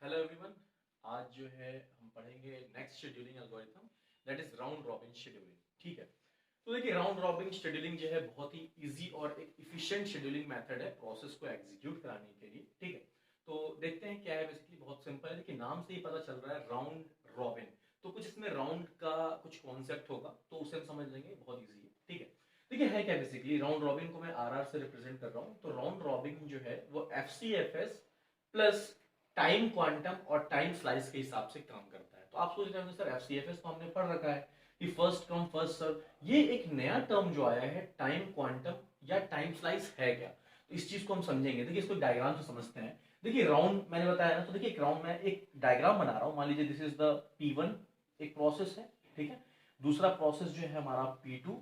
Hello everyone. आज जो है हम पढ़ेंगे next scheduling algorithm that is round robin scheduling. ठीक है, तो देखिए राउंड रॉबिन शेड्यूलिंग जो है बहुत ही इजी और एक इफिशिएंट शेड्यूलिंग मेथड है प्रोसेस को एग्जीक्यूट कराने के लिए। ठीक है, तो देखते हैं क्या है। बेसिकली बहुत सिंपल है, देखिए नाम से ही पता चल रहा है राउंड रॉबिन, तो कुछ इसमें राउंड का कुछ कॉन्सेप्ट होगा तो उसे हम समझ लेंगे, बहुत ईजी है। ठीक है, देखिए है क्या, बेसिकली राउंड रॉबिन को मैं आर से रिप्रेजेंट कर रहा हूँ। तो राउंड रॉबिन जो है वो FCFS प्लस टाइम क्वांटम और टाइम स्लाइस के हिसाब से काम करता है। तो आप सोच रहे होंगे सर FCFS तो हमने पढ़ रखा है कि फर्स्ट कम फर्स्ट सर्व, ये एक नया टर्म जो आया है टाइम क्वांटम या टाइम स्लाइस है क्या, तो इस चीज को हम समझेंगे। देखिए इसको डायग्राम से समझते हैं। देखिए राउंड मैंने बताया ना, तो देखिए एक राउंड में एक डायग्राम बना रहा हूं। मान लीजिए दिस इज द P1 एक प्रोसेस है। ठीक है, दूसरा प्रोसेस जो है हमारा P2।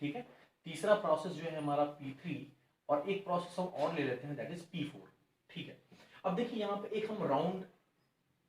ठीक है, तीसरा प्रोसेस जो है हमारा P3 और एक प्रोसेस हम और ले लेते हैं दैट इज P4। ठीक है, अब देखिए यहाँ पे एक हम राउंड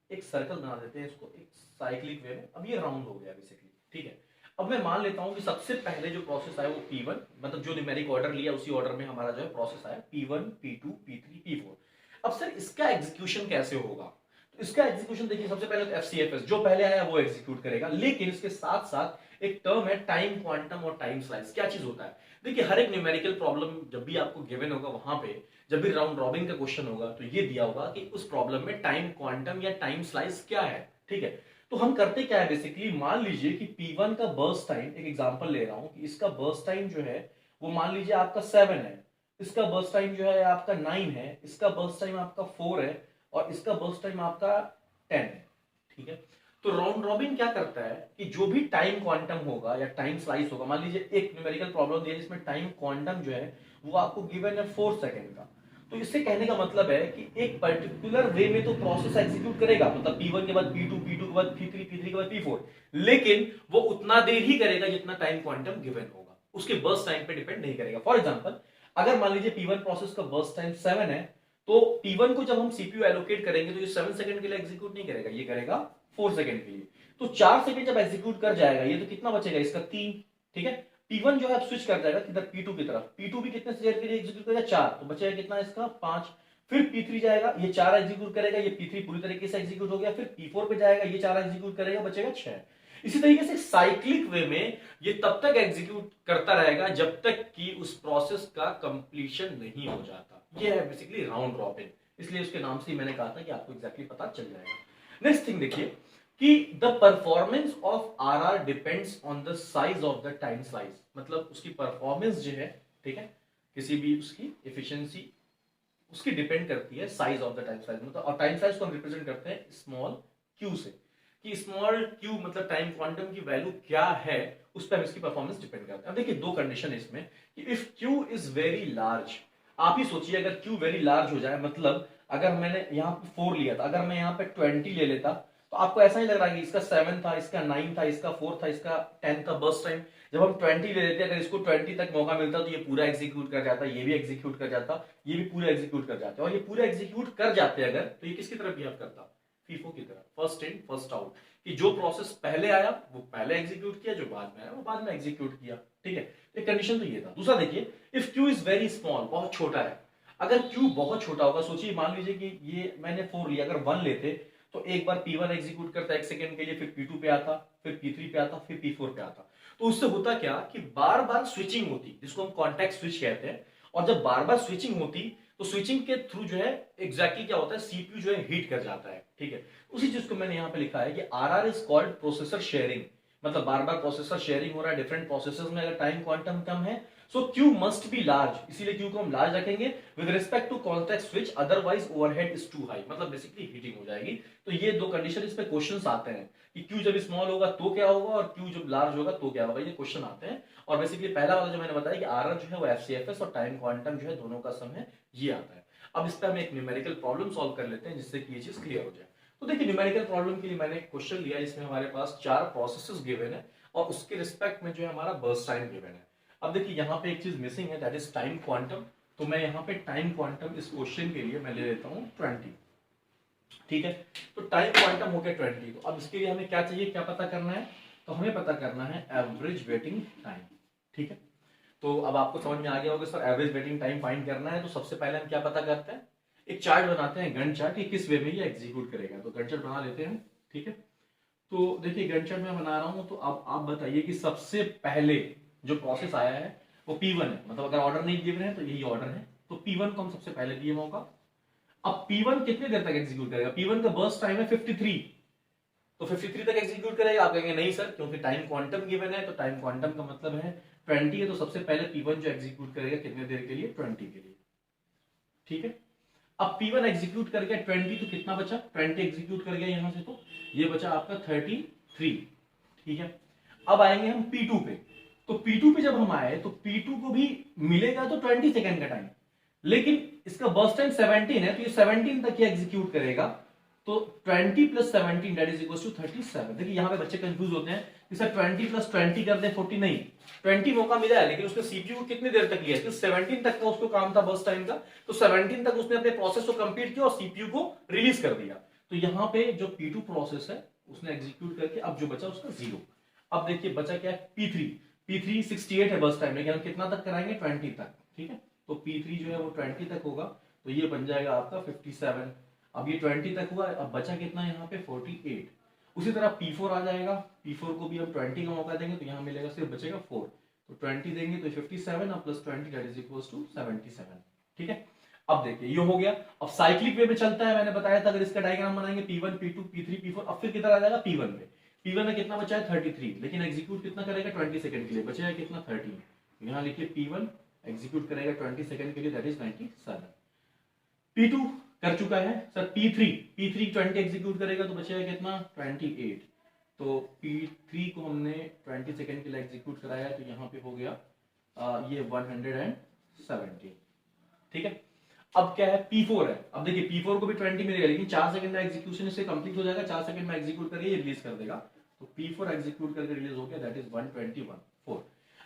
एक सर्कल बना देते हैं इसको एक साइक्लिक वे में। अब ये राउंड हो गया बेसिकली। ठीक है, अब मैं मान लेता हूं कि सबसे पहले जो प्रोसेस आया वो P1, मतलब जो न्यूमेरिक ऑर्डर लिया उसी ऑर्डर में हमारा जो है प्रोसेस आया P1 P2 P3 P4। अब सर इसका एग्जीक्यूशन कैसे होगा, तो इसका एग्जीक्यूशन देखिए सबसे पहले तो FCFS जो पहले आया वो एग्जीक्यूट करेगा, लेकिन इसके साथ साथ एक टर्म है टाइम क्वांटम और टाइम स्लाइस। क्या चीज होता है, देखिए हर एक न्यूमेरिकल प्रॉब्लम जब भी आपको गिवन होगा, वहां पे जब भी राउंड रॉबिन का क्वेश्चन होगा तो ये दिया होगा कि उस प्रॉब्लम में टाइम क्वांटम या टाइम स्लाइस क्या है। ठीक है, तो हम करते क्या है, बेसिकली मान लीजिए कि P1 का बर्स्ट टाइम, एक एग्जांपल ले रहा हूं कि इसका बर्स्ट टाइम जो है वो मान लीजिए आपका 7 है, इसका बर्स्ट टाइम जो है आपका 9 है, इसका बर्स्ट टाइम आपका 4 है और इसका बर्स्ट टाइम आपका 10 है। ठीक है, तो राउंड रॉबिन क्या करता है कि जो भी टाइम क्वांटम होगा या टाइम स्लाइस होगा, मान लीजिए एक न्यूमेरिकल प्रॉब्लम दिया जिसमें टाइम क्वांटम जो है वो आपको गिवन है 4 सेकंड का, तो इससे कहने का मतलब है कि एक पर्टिकुलर वे में तो प्रोसेस एग्जीक्यूट करेगा, मतलब P1 के बाद P2 P2 के बाद P3 P3 के बाद P4, लेकिन वो उतना देर ही करेगा जितना टाइम क्वांटम गिवन होगा, उसके बर्स्ट टाइम पे डिपेंड नहीं करेगा। फॉर एग्जांपल अगर मान लीजिए P1 प्रोसेस का बर्स्ट टाइम 7 है, तो P1 को जब हम CPU एलोकेट करेंगे तो ये 7 सेकंड के लिए एग्जीक्यूट नहीं करेगा, ये करेगा 4 सेकंड के लिए। तो 4 सेकंड जब एग्जीक्यूट कर जाएगा ये, तो कितना बचेगा इसका 3। ठीक है, P1 जो है स्विच कर जाएगा किधर, P2 की तरफ। P2 भी कितने देर के लिए एग्जीक्यूट करेगा, 4, तो बचेगा कितना इसका 5। फिर P3 जाएगा, ये 4 एग्जीक्यूट करेगा, ये P3 पूरी तरीके से एग्जीक्यूट हो गया। फिर P4 पे जाएगा, ये 4 एग्जीक्यूट करेगा, बचेगा 6। इसी तरीके से साइक्लिक वे में ये तब तक एग्जीक्यूट करता रहेगा जब तक कि उस प्रोसेस का कंप्लीशन नहीं हो जाता। ये है बेसिकली राउंड रॉबिन, इसलिए उसके नाम से ही मैंने कहा था कि आपको एग्जैक्टली पता चल जाएगा। नेक्स्ट थिंग देखिए कि the performance of RR depends on the size of the time slice, मतलब उसकी परफॉर्मेंस जो है, ठीक है, किसी भी उसकी एफिशिएंसी उसकी डिपेंड करती है size of the time slice, मतलब और टाइम स्लाइस को हम रिप्रेजेंट करते हैं स्मॉल क्यू से, कि स्मॉल क्यू मतलब टाइम क्वांटम की वैल्यू क्या है, उस पर इसकी परफॉर्मेंस डिपेंड करता है। अब देखिए दो कंडीशन है इसमें कि if Q is very large, आप ही सोचिए अगर क्यू वेरी लार्ज हो जाए, मतलब अगर मैंने यहाँ पे 4 लिया था, अगर मैं यहाँ पे 20 ले लेता, तो आपको ऐसा नहीं लग रहा कि इसका 7 था, इसका 9 था, इसका 4 था, इसका 10 था बर्स्ट टाइम। जब हम 20 ले लेते, अगर इसको 20 तक मौका मिलता तो ये पूरा एग्जीक्यूट कर जाता, ये भी एग्जीक्यूट कर जाता, ये भी पूरा एग्जीक्यूट कर जाते, और ये पूरा एग्जीक्यूट कर जाते अगर, तो ये किसकी तरफ बिहेव करता, फीफो की तरह, फर्स्ट इन फर्स्ट आउट, कि जो प्रोसेस पहले आया वो पहले एग्जीक्यूट किया, जो बाद में आया वो बाद में एग्जीक्यूट किया। ठीक है, एक कंडीशन तो ये था। दूसरा देखिए, if Q is very small, बहुत छोटा है, अगर क्यू बहुत छोटा होगा, सोचिए मान लीजिए कि ये मैंने 4 लिया, अगर 1 लेते तो एक बार P1 एग्जीक्यूट करता 1 सेकंड के लिए, फिर P2 पे आता, फिर P3 पे आता, फिर P4 पे आता, तो उससे होता क्या कि बार बार स्विचिंग होती, जिसको हम कॉन्टेक्ट स्विच कहते हैं, और जब बार बार स्विचिंग होती तो स्विचिंग के थ्रू जो है एग्जैक्टली क्या होता है, सीपीयू जो है हीट कर जाता है। ठीक है, उसी चीज को मैंने यहां पे लिखा है कि RR is called processor sharing, मतलब बार बार प्रोसेसर शेयरिंग हो रहा है डिफरेंट प्रोसेसर्स में, अगर टाइम क्वांटम कम है, so Q must be large, इसीलिए क्यू को हम लार्ज रखेंगे with respect to context switch, otherwise overhead is too high, मतलब बेसिकली हीटिंग हो जाएगी। तो ये दो कंडीशन इस पे क्वेश्चंस आते हैं कि क्यू जब स्मॉल होगा तो क्या होगा और क्यू जब लार्ज होगा तो क्या होगा, ये क्वेश्चन आते हैं। और बेसिकली पहला वाला जो मैंने बताया कि आर जो है वो FCFS और टाइम क्वांटम जो है दोनों का सम है, ये आता है। अब इस पर हम एक न्यूमेरिकल प्रॉब्लम सॉल्व कर लेते हैं जिससे कि ये चीज क्लियर हो जाए। तो देखिए न्यूमेरिकल प्रॉब्लम के लिए मैंने एक क्वेश्चन लिया जिसमें हमारे पास 4 प्रोसेसेस गिवन है और उसके रिस्पेक्ट में जो है हमारा बर्स्ट टाइम गिवन है। अब देखिए यहाँ पे एक चीज मिसिंग है दैट इज टाइम क्वांटम, तो मैं यहाँ पे टाइम क्वांटम इस क्वेश्चन के लिए मैं ले लेता हूँ 20। ठीक है, तो टाइम क्वांटम हो गया 20, तो अब इसके लिए हमें क्या चाहिए, क्या पता करना है, तो हमें पता करना है एवरेज वेटिंग टाइम। ठीक है, तो अब आपको समझ में आ गया होगा sir average waiting time find करना है, तो सबसे पहले हम क्या पता करते हैं, एक चार्ट बनाते हैं, गन चार्ट, कि किस वे में ये एग्जीक्यूट करेगा। तो गन चार्ट बना लेते हैं, ठीक है। तो देखिए गन चार्ट मैं बना रहा हूं, तो अब आप बताइए कि सबसे पहले जो प्रोसेस आया है वो P1 है, मतलब अगर ऑर्डर नहीं गिवन है तो यही ऑर्डर है, तो P1 को हम सबसे पहले दिए मौका। अब P1 कितनी देर तक एग्जीक्यूट करेगा? P1 का बर्स्ट टाइम है 53, तो 53 तक एग्जीक्यूट करेगा। आप कहेंगे नहीं सर, क्योंकि टाइम क्वांटम गिवन है, तो टाइम क्वांटम का मतलब है 20 है, तो सबसे पहले P1 जो एग्जीक्यूट करेगा कितने देर के लिए? 20 के लिए, ठीक है। अब P1 एग्जीक्यूट कर गया 20, तो कितना बचा? 20 एग्जीक्यूट कर गया यहां से, तो ये बचा आपका 33, ठीक है। अब आएंगे हम P2 पे, तो P2 पे जब हम आए तो P2 को भी मिलेगा तो 20 सेकेंड का टाइम, लेकिन इसका बर्स्ट टाइम 17 है, तो ये 17 तक ये एग्जीक्यूट करेगा। तो 20 plus 17 that is equal to 37। देखिए यहां पे बच्चे कंफ्यूज होते हैं कि सर 20 प्लस 20 कर दे 40, नहीं, 20 मौका मिला है, लेकिन उसने सीपीयू को कितनी देर तक लिया? 17 तक का उसको काम था बर्स्ट टाइम का, तो 17 तक उसने अपने प्रोसेस को कंप्लीट किया और सीपीयू को रिलीज कर दिया। तो यहाँ पे जो P2 प्रोसेस है उसने एग्जीक्यूट करके अब जो बचा उसका 0। अब देखिए बचा क्या है? P3 68 है बर्स्ट टाइम, लेकिन हम कितना तक कराएंगे? 20 तक, ठीक है। तो P3 जो है वो 20 तक होगा, तो ये बन जाएगा आपका 57। अब ये 20 तक हुआ, अब बचा कितना यहाँ पे? 48। उसी तरह P4 आ जाएगा, P4 को भी हम 20 का मौका देंगे, तो यहाँ मिलेगा सिर्फ बचेगा 4, तो 20 देंगे तो 57 और plus 20 that is equal to 77, ठीक है। अब देखिए ये हो गया। अब साइक्लिक वे में चलता है, मैंने बताया था अगर इसका डायग्राम बनाएंगे P1 P2 P3 P4, अब फिर कितना आ जाएगा? P1 में, P1 में कितना बचा है? 33, लेकिन एग्जीक्यूट कितना करेगा? 20 सेकंड के लिए, बचेगा कितना? 13। यहाँ लिखिए P1 एग्जीक्यूट करेगा 20 सेकंड के लिए, दैट इज 97। P2 कर चुका है सर। P3 20 एग्जीक्यूट करेगा तो बचेगा कितना? 28। तो P3 को हमने 20 सेकंड के लिए एग्जीक्यूट कराया, तो यहाँ पे हो गया ये 170, ठीक है। अब क्या है? P4 है। अब देखिए P4 को भी 20 मिलेगा, लेकिन 4 सेकंड में एग्जीक्यूशन इससे कंप्लीट हो जाएगा, 4 सेकंड में एग्जीक्यूट करके रिलीज कर देगा। तो P4 एग्जीक्यूट करके रिलीज हो गया, दैट इज 121।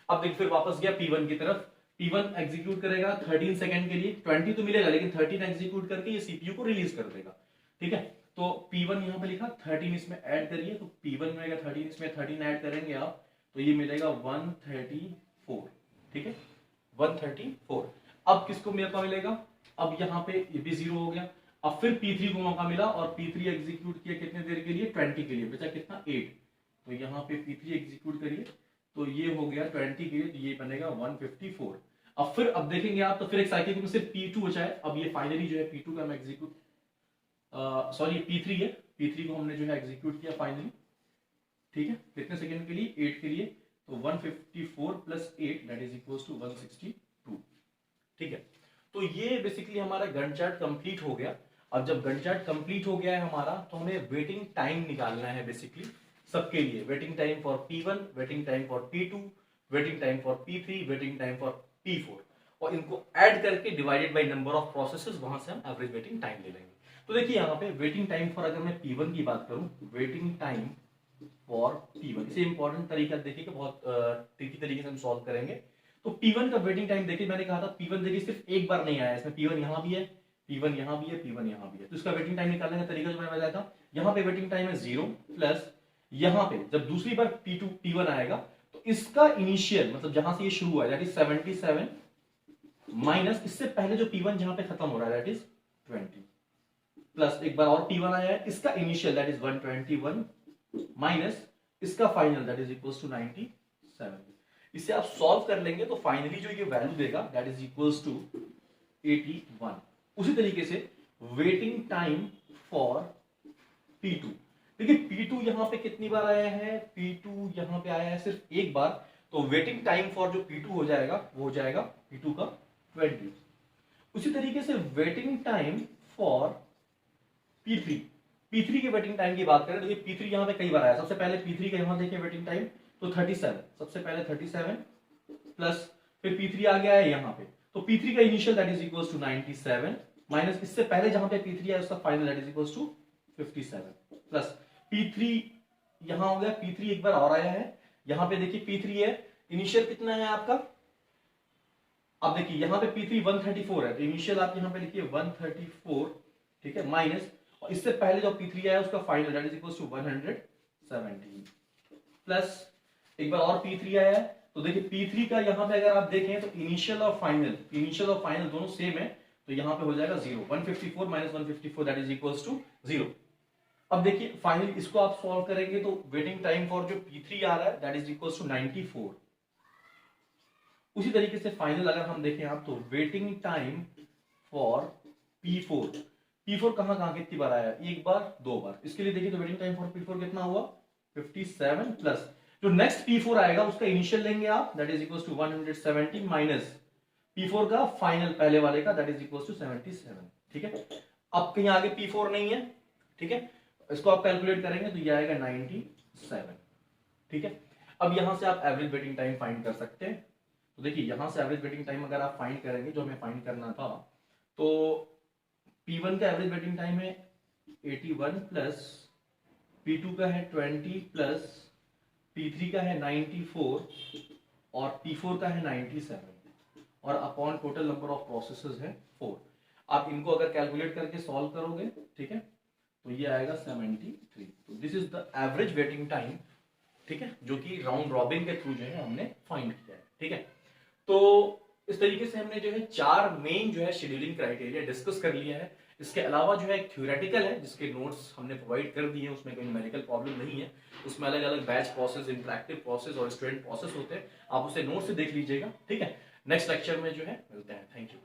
अब देखिए फिर वापस गया P1 की तरफ, P1 एग्जीक्यूट करेगा 13 सेकंड के लिए, 20 तो मिलेगा, लेकिन 13 एग्जीक्यूट करके ये सीपीयू को रिलीज कर देगा, ठीक है। तो P1 यहाँ पे लिखा, 13 इसमें ऐड करिए, तो P1 मिलेगा 13, इसमें 13 ऐड करेंगे आप, तो ये मिलेगा 134, ठीक है, 134। अब किसको मेरे को मिलेगा? अब यहाँ पे ये भी 0 हो गया। अब फिर P3 को मौका मिला और P3 एग्जीक्यूट किया कितने देर के लिए? 20 के लिए, बचा कितना? 8। तो यहाँ पे P3 एग्जीक्यूट करिए, तो ये हो गया 20 के लिए, तो ये बनेगा 154। अब देखेंगे आप, तो फिर एक साइकिल में सिर्फ P2 बचा है। अब ये फाइनली जो है P2 का हम एग्जीक्यूट, सॉरी P3 है, P3 को हमने जो है एग्जीक्यूट किया फाइनली, ठीक है। कितने सेकंड के लिए? 8 के लिए, तो 154 plus 8 that is equals to 162, ठीक है। तो ये बेसिकली हमारा गन चार्ट कंप्लीट हो गया। अब जब गन चार्ट कंप्लीट हो गया है हमारा, तो हमें वेटिंग टाइम निकालना है बेसिकली सबके लिए। Waiting time for P1, waiting time for P2, waiting time for P3, waiting time for P4, और इनको ऐड करके divided by number of processes, वहां से हम एवरेज वेटिंग टाइम ले लेंगे। तो देखिए यहाँ पे वेटिंग टाइम फॉर, अगर मैं P1 की बात करूं, वेटिंग टाइम फॉर P1, इसे इंपॉर्टेंट तरीका देखिए, बहुत ट्रिकी तरीके से हम सॉल्व करेंगे। तो P1 का वेटिंग टाइम देखिए, मैंने कहा था P1 देखिए सिर्फ एक बार नहीं आया, इसमें P1 यहाँ भी है, P1 यहाँ भी है, P1 यहाँ भी है, तो इसका वेटिंग टाइम निकालने का तरीका जो मैंने बताया था, यहाँ पे वेटिंग टाइम है 0 प्लस, यहाँ पे जब दूसरी बार P1 आएगा तो इसका इनिशियल, मतलब जहां से ये शुरू हुआ है दैट इज 77, माइनस इससे पहले जो P1 जहां पे खत्म हो रहा है दैट इज 20, प्लस एक बार और P1 आया है, इसका इनिशियल दैट इज 121, माइनस इसका final that is equals to 97। इसे आप सॉल्व कर लेंगे तो फाइनली जो ये वैल्यू देगा दैट इज इक्वल्स टू 81। उसी तरीके से वेटिंग टाइम फॉर P2, देखिए P2 यहां पे कितनी बार आया है? P2 यहां पे आया है सिर्फ एक बार, तो वेटिंग टाइम फॉर जो P2 हो जाएगा वो हो जाएगा P2 का 20। उसी तरीके से वेटिंग टाइम फॉर P3 के वेटिंग टाइम की बात करें तो ये P3 यहां पे कई बार आया। सबसे पहले P3 का यहां देखिए वेटिंग टाइम तो 37, सबसे पहले 37 प्लस फिर P3 आ गया है यहां पे, तो P3 का initial that is equals to 97, minus इससे पहले जहां पे P3 है उसका final that is equals to 57, plus P3 यहां हो गया, P3 एक बार और आया है, यहां पे देखिए P3 है, इनिशियल कितना है आपका? अब देखिए यहां पे P3 134 है, तो इनिशियल आप यहां पे लिखिए 134, ठीक है, माइनस और इससे पहले जो P3 आया उसका final that is equals to 117, plus एक बार और P3 आया है, तो देखिए P3 का यहां पे अगर आप देखें तो इनिशियल और फाइनल दोनों सेम है, तो यहाँ पे हो जाएगा 0, 154 minus 154 that is equals to 0। अब देखिए फाइनली इसको आप सॉल्व करेंगे तो वेटिंग टाइम फॉर जो P3 आ रहा है दैट इज इक्वल्स टू 94। उसी तरीके से फाइनल अगर हम देखें आप तो वेटिंग टाइम फॉर P4 कहां कहां कितनी बार आया, एक बार दो बार। इसके लिए देखिए तो वेटिंग टाइम फॉर P4 कितना हुआ 57 प्लस जो नेक्स्ट P4 आएगा उसका इनिशियल लेंगे आप that is equals to 170 minus P4 का फाइनल पहले वाले का दैट इज इक्वल्स टू 77। ठीक है, अब कहीं आगे P4 नहीं है। ठीक है, इसको आप कैलकुलेट करेंगे तो ये आएगा 97। ठीक है, अब यहां से आप एवरेज वेटिंग टाइम फाइंड कर सकते हैं। तो देखिए यहां से एवरेज वेटिंग टाइम अगर आप फाइंड करेंगे जो हमें फाइंड करना था तो P1 का एवरेज वेटिंग टाइम है 81 प्लस P2 का है 20 प्लस P3 का है 94 और P4 का है 97 और upon total number of processes है 4। आप इनको अगर कैलकुलेट करके सॉल्व करोगे ठीक है तो ये आएगा 73। तो this is the average waiting time, ठीक है, जो कि राउंड रॉबिन के थ्रू जो है हमने फाइंड किया है। ठीक है, तो इस तरीके से हमने जो है 4 मेन जो है शेड्यूलिंग क्राइटेरिया डिस्कस कर लिया है। इसके अलावा जो है एक थ्योरेटिकल है जिसके नोट्स हमने प्रोवाइड कर दिए हैं, उसमें कोई न्यूमेरिकल प्रॉब्लम नहीं है। उसमें अलग अलग बैच प्रोसेस, इंटरैक्टिव प्रोसेस और स्टूडेंट प्रोसेस होते हैं, आप उसे नोट से देख लीजिएगा। ठीक है, नेक्स्ट लेक्चर में जो है मिलते हैं। Thank you.